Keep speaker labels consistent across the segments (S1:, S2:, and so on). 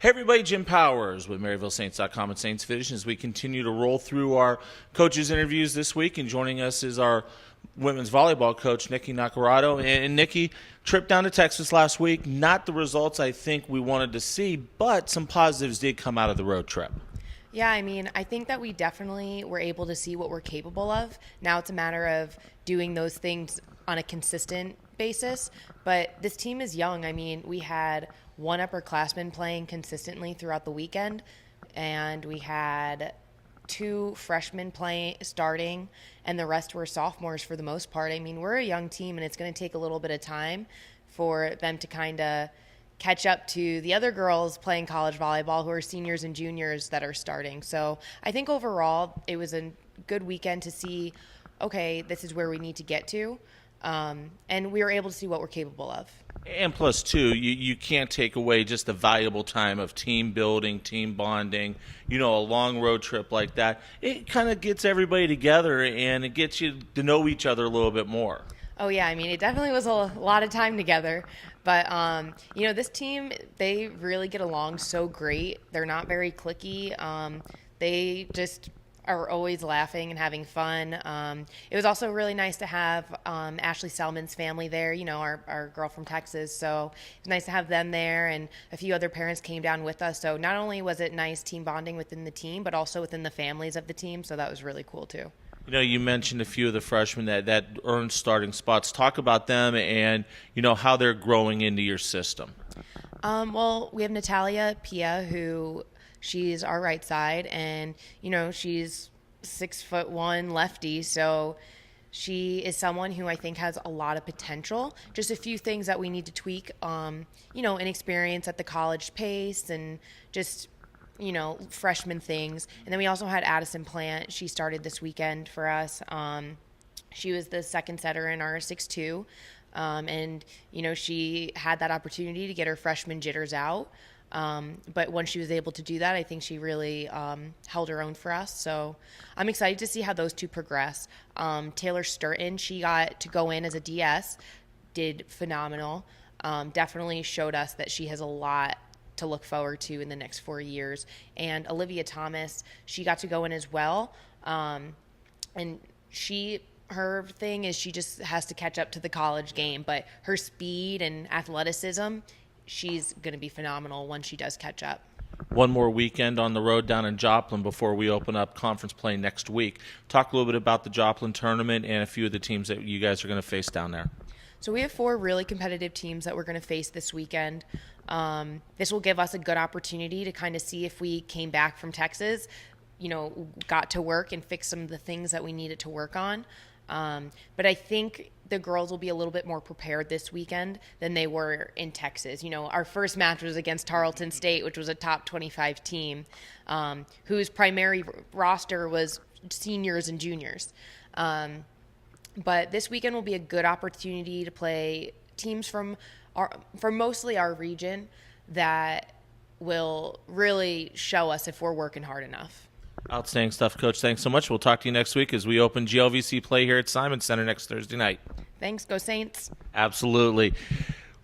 S1: Hey everybody, Jim Powers with MaryvilleSaints.com and Saints Vision as we continue to roll through our coaches' interviews this week. And joining us is our women's volleyball coach, Nikki Naccarato. And Nikki, trip down to Texas last week, not the results I think we wanted to see, but some positives did come out of the road trip.
S2: Yeah, I think that we definitely were able to see what we're capable of. Now it's a matter of doing those things on a consistent basis. But this team is young. We had one upperclassman playing consistently throughout the weekend, and we had two freshmen starting, and the rest were sophomores for the most part. We're a young team, and it's going to take a little bit of time for them to kind of catch up to the other girls playing college volleyball who are seniors and juniors that are starting. So I think overall it was a good weekend to see, okay, this is where we need to get to. And we were able to see what we're capable of.
S1: And plus, too, you can't take away just the valuable time of team building, team bonding. A long road trip like that, it kind of gets everybody together and it gets you to know each other a little bit more.
S2: Oh, yeah. It definitely was a lot of time together. But, this team, they really get along so great. They're not very cliquey. They just are always laughing and having fun. It was also really nice to have Ashley Selman's family there, our girl from Texas. So it was nice to have them there, and a few other parents came down with us. So not only was it nice team bonding within the team, but also within the families of the team. So that was really cool too.
S1: You mentioned a few of the freshmen that earned starting spots. Talk about them and, how they're growing into your system.
S2: Well, we have Natalia Pia, who she's our right side, and, she's 6'1" lefty. So she is someone who I think has a lot of potential. Just a few things that we need to tweak, inexperience at the college pace and just, freshman things. And then we also had Addison Plant. She started this weekend for us. She was the second setter in our 6'2". And, she had that opportunity to get her freshman jitters out. But when she was able to do that, I think she really held her own for us. So I'm excited to see how those two progress. Taylor Sturton, she got to go in as a DS, did phenomenal. Definitely showed us that she has a lot to look forward to in the next 4 years. And Olivia Thomas, she got to go in as well. And her thing is she just has to catch up to the college game, but her speed and athleticism, she's going to be phenomenal when she does catch up.
S1: One more weekend on the road down in Joplin before we open up conference play next week. Talk a little bit about the Joplin tournament and a few of the teams that you guys are going to face down there.
S2: So we have 4 really competitive teams that we're going to face this weekend. This will give us a good opportunity to kind of see if we came back from Texas, got to work and fix some of the things that we needed to work on. But I think the girls will be a little bit more prepared this weekend than they were in Texas. Our first match was against Tarleton State, which was a top 25 team, whose primary roster was seniors and juniors. But this weekend will be a good opportunity to play teams from mostly our region that will really show us if we're working hard enough.
S1: Outstanding stuff, Coach. Thanks so much. We'll talk to you next week as we open GLVC play here at Simon Center next Thursday night.
S2: Thanks. Go Saints.
S1: Absolutely.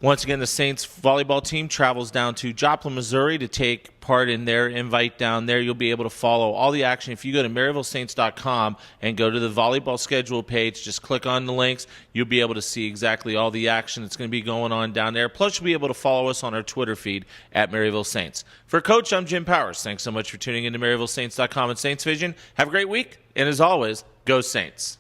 S1: Once again, the Saints volleyball team travels down to Joplin, Missouri to take part in their invite down there. You'll be able to follow all the action. If you go to MaryvilleSaints.com and go to the volleyball schedule page, just click on the links. You'll be able to see exactly all the action that's going to be going on down there. Plus, you'll be able to follow us on our Twitter feed at Maryville Saints. For Coach, I'm Jim Powers. Thanks so much for tuning in to MaryvilleSaints.com and Saints Vision. Have a great week, and as always, go Saints.